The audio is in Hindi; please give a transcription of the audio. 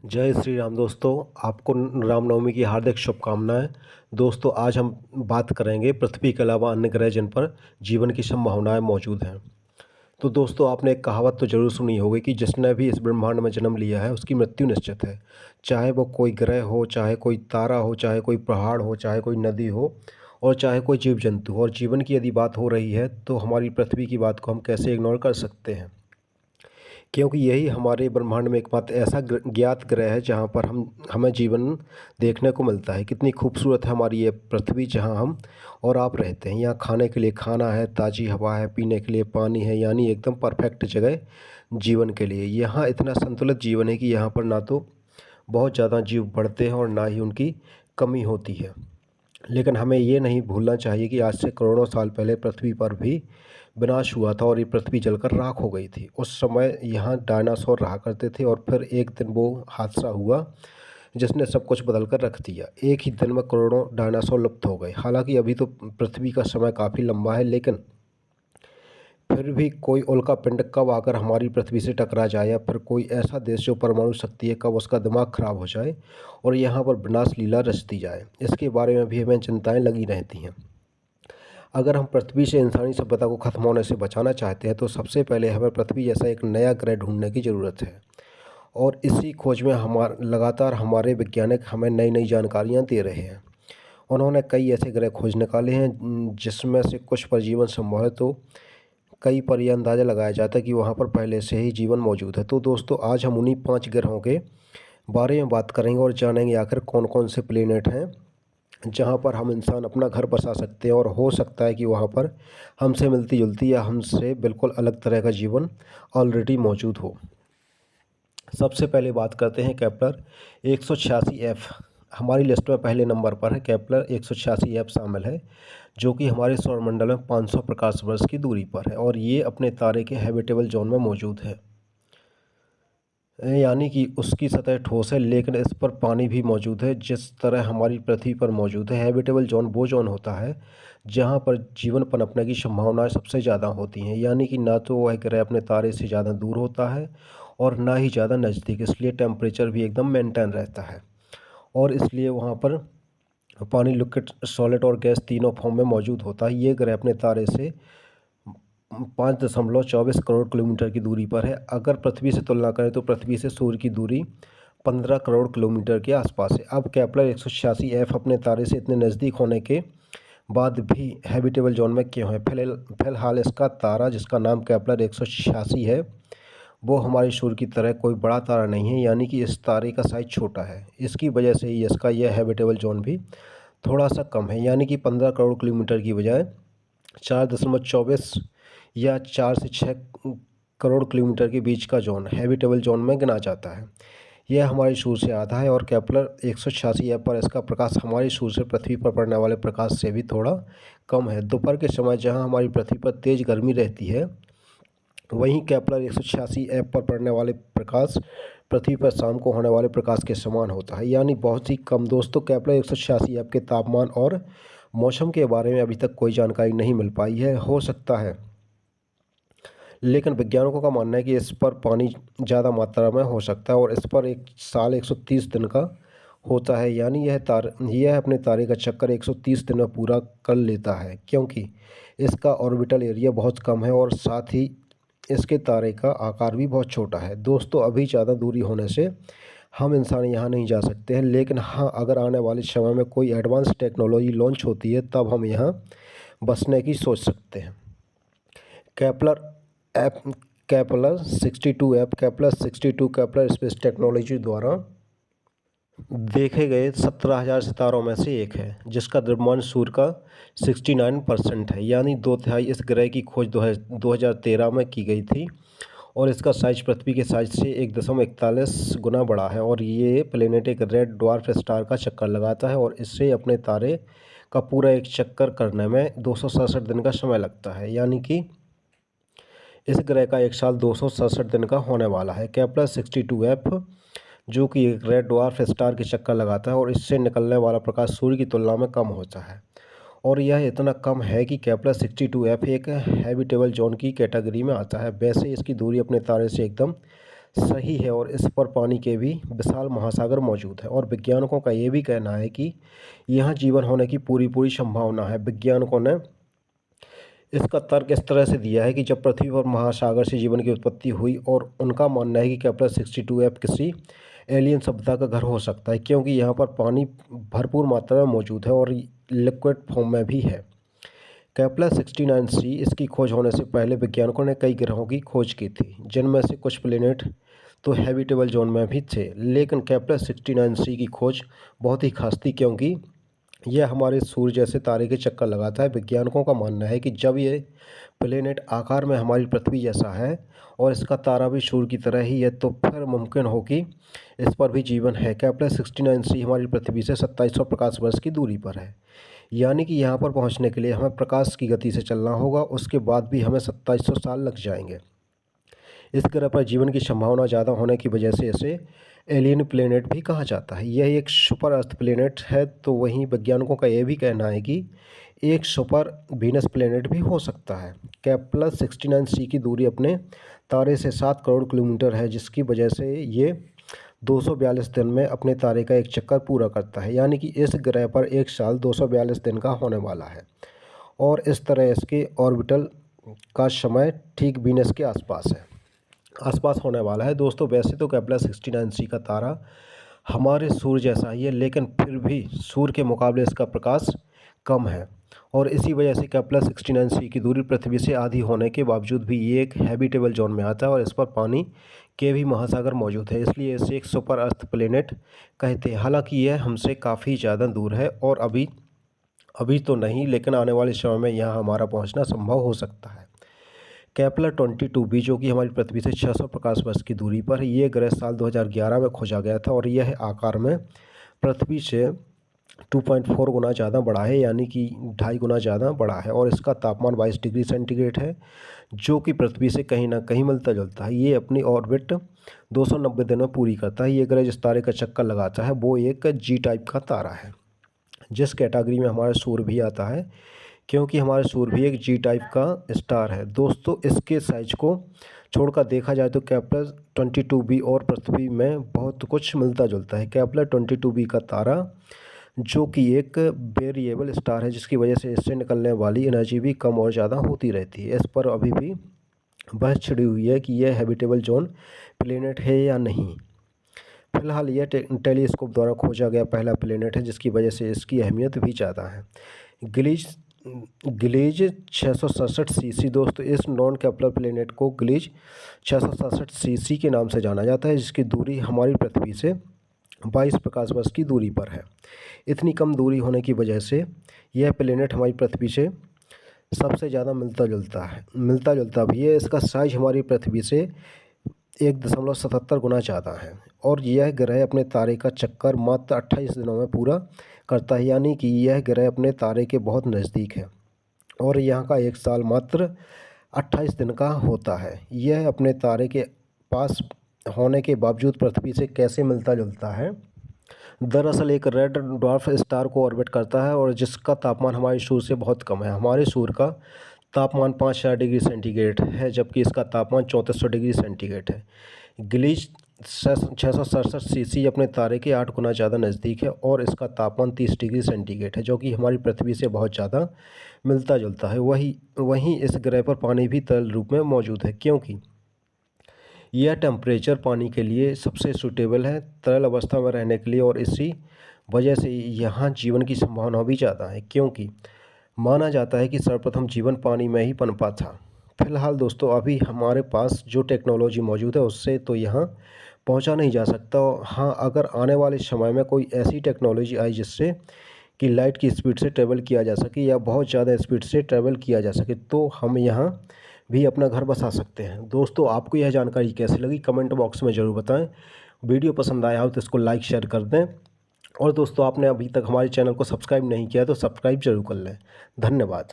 जय श्री राम दोस्तों। आपको रामनवमी की हार्दिक शुभकामनाएं। दोस्तों, आज हम बात करेंगे पृथ्वी के अलावा अन्य ग्रह जिन पर जीवन की संभावनाएं मौजूद हैं। तो दोस्तों, आपने एक कहावत तो ज़रूर सुनी होगी कि जिसने भी इस ब्रह्मांड में जन्म लिया है उसकी मृत्यु निश्चित है। चाहे वो कोई ग्रह हो, चाहे कोई तारा हो, चाहे कोई पहाड़ हो, चाहे कोई नदी हो और चाहे कोई जीव जंतु हो। और जीवन की यदि बात हो रही है तो हमारी पृथ्वी की बात को हम कैसे इग्नोर कर सकते हैं, क्योंकि यही हमारे ब्रह्मांड में एकमात्र ऐसा ज्ञात ग्रह है जहाँ पर हमें जीवन देखने को मिलता है। कितनी खूबसूरत है हमारी ये पृथ्वी जहाँ हम और आप रहते हैं। यहाँ खाने के लिए खाना है, ताज़ी हवा है, पीने के लिए पानी है, यानी एकदम परफेक्ट जगह जीवन के लिए। यहाँ इतना संतुलित जीवन है कि यहाँ पर ना तो बहुत ज़्यादा जीव बढ़ते हैं और ना ही उनकी कमी होती है। लेकिन हमें ये नहीं भूलना चाहिए कि आज से करोड़ों साल पहले पृथ्वी पर भी विनाश हुआ था और ये पृथ्वी जलकर राख हो गई थी। उस समय यहाँ डायनासोर रहा करते थे और फिर एक दिन वो हादसा हुआ जिसने सब कुछ बदल कर रख दिया। एक ही दिन में करोड़ों डायनासोर लुप्त हो गए। हालांकि अभी तो पृथ्वी का समय काफ़ी लंबा है, लेकिन फिर भी कोई उल्का पिंड कब आकर हमारी पृथ्वी से टकरा जाए या फिर कोई ऐसा देश जो परमाणु शक्ति है कब उसका दिमाग खराब हो जाए और यहाँ पर विनाश लीला रच दी जाए, इसके बारे में भी हमें चिंताएं लगी रहती हैं। अगर हम पृथ्वी से इंसानी सभ्यता को खत्म होने से बचाना चाहते हैं तो सबसे पहले हमें पृथ्वी जैसा एक नया ग्रह ढूंढने की ज़रूरत है। और इसी खोज में लगातार हमारे वैज्ञानिक हमें नई नई जानकारियाँ दे रहे हैं। उन्होंने कई ऐसे ग्रह खोज निकाले हैं जिसमें से कुछ पर जीवन संभव है, तो कई पर यह अंदाज़ा लगाया जाता है कि वहाँ पर पहले से ही जीवन मौजूद है। तो दोस्तों, आज हम उन्हीं 5 ग्रहों के बारे में बात करेंगे और जानेंगे आखिर कौन कौन से प्लेनेट हैं जहाँ पर हम इंसान अपना घर बसा सकते हैं और हो सकता है कि वहाँ पर हमसे मिलती जुलती या हमसे बिल्कुल अलग तरह का जीवन ऑलरेडी मौजूद हो। सबसे पहले बात करते हैं केपलर 186f। हमारी लिस्ट में पहले नंबर पर है केपलर 186f शामिल है, जो कि हमारे सौरमंडल में 500 प्रकाश वर्ष की दूरी पर है और ये अपने तारे के हैबिटेबल जोन में मौजूद है। यानी कि उसकी सतह ठोस है लेकिन इस पर पानी भी मौजूद है, जिस तरह हमारी पृथ्वी पर मौजूद है। हैबिटेबल जोन वो जोन होता है जहाँ पर जीवन पनपने की संभावनाएं सबसे ज़्यादा होती हैं। यानी कि ना तो वह ग्रह अपने तारे से ज़्यादा दूर होता है और ना ही ज़्यादा नज़दीक, इसलिए टेम्परेचर भी एकदम मेंटेन रहता है और इसलिए वहाँ पर पानी, लिक्विड, सॉलिड और गैस तीनों फॉर्म में मौजूद होता है। ये ग्रह अपने तारे से 5.24 करोड़ किलोमीटर की दूरी पर है। अगर पृथ्वी से तुलना करें तो पृथ्वी से सूर्य की दूरी 15 करोड़ किलोमीटर के आसपास है। अब केपलर 186f अपने तारे से इतने नज़दीक होने के बाद भी हैबिटेबल जोन में क्यों है? फिलहाल इसका तारा, जिसका नाम केपलर 186 है, वो हमारे सूर्य की तरह कोई बड़ा तारा नहीं है, यानी कि इस तारे का साइज़ छोटा है। इसकी वजह से ही इसका यह हैबिटेबल जोन भी थोड़ा सा कम है, यानी कि 15 करोड़ किलोमीटर की बजाय 4.24 या 4 से 6 करोड़ किलोमीटर के बीच का जोन हैबिटेबल जोन में गिना जाता है। यह हमारे सूर्य से आधा है और केपलर 186f पर इसका प्रकाश हमारे सूर्य से पृथ्वी पर पड़ने वाले प्रकाश से भी थोड़ा कम है। दोपहर के समय जहां हमारी पृथ्वी पर तेज़ गर्मी रहती है, वहीं केपलर 186f पर पड़ने वाले प्रकाश पृथ्वी पर शाम को होने वाले प्रकाश के समान होता है, यानी बहुत ही कम। दोस्तों, केपलर 186f के तापमान और मौसम के बारे में अभी तक कोई जानकारी नहीं मिल पाई है। हो सकता है, लेकिन वैज्ञानिकों का मानना है कि इस पर पानी ज़्यादा मात्रा में हो सकता है और इस पर एक साल 130 दिन का होता है, यानी यह अपने तारे का चक्कर 130 दिन में पूरा कर लेता है, क्योंकि इसका ऑर्बिटल एरिया बहुत कम है और साथ ही इसके तारे का आकार भी बहुत छोटा है। दोस्तों, अभी ज़्यादा दूरी होने से हम इंसान यहाँ नहीं जा सकते हैं, लेकिन हाँ, अगर आने वाले समय में कोई एडवांस टेक्नोलॉजी लॉन्च होती है तब हम यहाँ बसने की सोच सकते हैं। Kepler app Kepler 62f Kepler space technology द्वारा देखे गए 17,000 सितारों में से एक है, जिसका द्रव्यमान सूर्य का 69% है, यानी 2/3। इस ग्रह की खोज 2013 में की गई थी और इसका साइज पृथ्वी के साइज से 1.41 गुना बड़ा है और ये प्लेनेट एक रेड ड्वार्फ स्टार का चक्कर लगाता है और इससे अपने तारे का पूरा एक चक्कर करने में 267 दिन का समय लगता है, यानी कि इस ग्रह का एक साल 267 दिन का होने वाला है। केपलर 62f, जो कि एक रेड ड्वार्फ स्टार के चक्कर लगाता है और इससे निकलने वाला प्रकाश सूर्य की तुलना में कम होता है और यह इतना कम है कि केपलर 62f एक हैबिटेबल जोन की कैटेगरी में आता है। वैसे इसकी दूरी अपने तारे से एकदम सही है और इस पर पानी के भी विशाल महासागर मौजूद है। और वैज्ञानिकों का ये भी कहना है कि यहाँ जीवन होने की पूरी संभावना है। वैज्ञानिकों ने इसका तर्क इस तरह से दिया है कि जब पृथ्वी पर महासागर से जीवन की उत्पत्ति हुई, और उनका मानना है कि केप्लर-62f किसी एलियन सभ्यता का घर हो सकता है, क्योंकि यहाँ पर पानी भरपूर मात्रा में मौजूद है और लिक्विड फॉर्म में भी है। केप्लर-69c इसकी खोज होने से पहले वैज्ञानिकों ने कई ग्रहों की खोज की थी, जिनमें से कुछ प्लेनेट तो हैबिटेबल जोन में भी थे। लेकिन केप्लर-69c की खोज बहुत ही खास थी, क्योंकि यह हमारे सूर्य जैसे तारे के चक्कर लगाता है। वैज्ञानिकों का मानना है कि जब ये प्लेनेट आकार में हमारी पृथ्वी जैसा है और इसका तारा भी सूर्य की तरह ही है, तो फिर मुमकिन हो कि इस पर भी जीवन है। केप्लर-69c हमारी पृथ्वी से 2700 प्रकाश वर्ष की दूरी पर है, यानी कि यहाँ पर पहुँचने के लिए हमें प्रकाश की गति से चलना होगा। उसके बाद भी हमें 2700 साल लग जाएंगे। इस ग्रह पर जीवन की संभावना ज़्यादा होने की वजह से इसे एलियन प्लेनेट भी कहा जाता है। यह एक सुपर अर्थ प्लेनेट है। तो वहीं वैज्ञानिकों का यह भी कहना है कि एक सुपर वीनस प्लेनेट भी हो सकता है। केप्लर-69c की दूरी अपने तारे से 7 करोड़ किलोमीटर है, जिसकी वजह से ये 242 दिन में अपने तारे का एक चक्कर पूरा करता है, यानी कि इस ग्रह पर एक साल 242 दिन का होने वाला है। और इस तरह इसके ऑर्बिटल का समय ठीक वीनस के आसपास होने वाला है। दोस्तों, वैसे तो केप्लर-69c का तारा हमारे सूर्य जैसा ही है, लेकिन फिर भी सूर्य के मुकाबले इसका प्रकाश कम है, और इसी वजह से केप्लर-69c की दूरी पृथ्वी से आधी होने के बावजूद भी ये एक हैबिटेबल जोन में आता है और इस पर पानी के भी महासागर मौजूद है। इसलिए इसे एक सुपर अर्थ प्लेनेट कहते हैं। हालांकि यह हमसे काफ़ी ज़्यादा दूर है और अभी तो नहीं, लेकिन आने वाले समय में यहाँ हमारा पहुँचना संभव हो सकता है। केप्लर-22b जो कि हमारी पृथ्वी से 600 प्रकाश वर्ष की दूरी पर है, ये ग्रह साल 2011 में खोजा गया था और यह आकार में पृथ्वी से 2.4 गुना ज़्यादा बड़ा है, यानी कि 2.5 गुना ज़्यादा बड़ा है। और इसका तापमान 22 डिग्री सेंटीग्रेड है, जो कि पृथ्वी से कहीं ना कहीं मिलता जुलता है। ये अपनी ऑर्बिट 290 दिन में पूरी करता है। ये ग्रह जिस तारे का चक्कर लगाता है वो एक जी टाइप का तारा है, जिस कैटेगरी में हमारा सूर्य भी आता है, क्योंकि हमारा सूर्य भी एक जी टाइप का स्टार है। दोस्तों, इसके साइज को छोड़कर देखा जाए तो केप्लर-22b और पृथ्वी में बहुत कुछ मिलता जुलता है। केप्लर-22b का तारा जो कि एक वेरिएबल स्टार है, जिसकी वजह से इससे निकलने वाली एनर्जी भी कम और ज़्यादा होती रहती है। इस पर अभी भी बहस छिड़ी हुई है कि यह हैबिटेबल जोन प्लेनेट है या नहीं। फिलहाल यह टेलीस्कोप द्वारा खोजा गया पहला प्लेनेट है, जिसकी वजह से इसकी अहमियत भी ज़्यादा है। गिलीज 667cc दोस्तों, इस नॉन केप्लर प्लेनेट को गिलीज 667cc के नाम से जाना जाता है, जिसकी दूरी हमारी पृथ्वी से 22 प्रकाश वर्ष की दूरी पर है। इतनी कम दूरी होने की वजह से यह प्लेनेट हमारी पृथ्वी से सबसे ज़्यादा मिलता जुलता भी है। इसका साइज हमारी पृथ्वी से 1.77 गुना ज़्यादा है और यह ग्रह अपने तारे का चक्कर मात्र 28 दिनों में पूरा करता है, यानी कि यह ग्रह अपने तारे के बहुत नज़दीक है और यहाँ का एक साल मात्र 28 दिन का होता है। यह अपने तारे के पास होने के बावजूद पृथ्वी से कैसे मिलता जुलता है? दरअसल एक रेड ड्वार्फ स्टार को ऑर्बिट करता है और जिसका तापमान हमारे सूर्य से बहुत कम है। हमारे सूर्य का तापमान 5000 डिग्री सेंटीग्रेड है, जबकि इसका तापमान 3400 डिग्री सेंटीग्रेड है। गिलीज 667cc अपने तारे के 8 गुना ज़्यादा नज़दीक है और इसका तापमान 30 डिग्री सेंटीग्रेड है, जो कि हमारी पृथ्वी से बहुत ज़्यादा मिलता जुलता है। वहीं इस ग्रह पर पानी भी तरल रूप में मौजूद है, क्योंकि यह टेम्परेचर पानी के लिए सबसे सूटेबल है तरल अवस्था में रहने के लिए, और इसी वजह से यहाँ जीवन की संभावना भी ज़्यादा है, क्योंकि माना जाता है कि सर्वप्रथम जीवन पानी में ही पनपा था। फिलहाल दोस्तों, अभी हमारे पास जो टेक्नोलॉजी मौजूद है उससे तो यहाँ पहुँचा नहीं जा सकता। हाँ, अगर आने वाले समय में कोई ऐसी टेक्नोलॉजी आई जिससे कि लाइट की स्पीड से ट्रेवल किया जा सके या बहुत ज़्यादा स्पीड से ट्रेवल किया जा सके, तो हम यहाँ भी अपना घर बसा सकते हैं। दोस्तों, आपको यह जानकारी कैसी लगी कमेंट बॉक्स में ज़रूर बताएं। वीडियो पसंद आया हो तो इसको लाइक शेयर कर दें, और दोस्तों, आपने अभी तक हमारे चैनल को सब्सक्राइब नहीं किया तो सब्सक्राइब जरूर कर लें। धन्यवाद।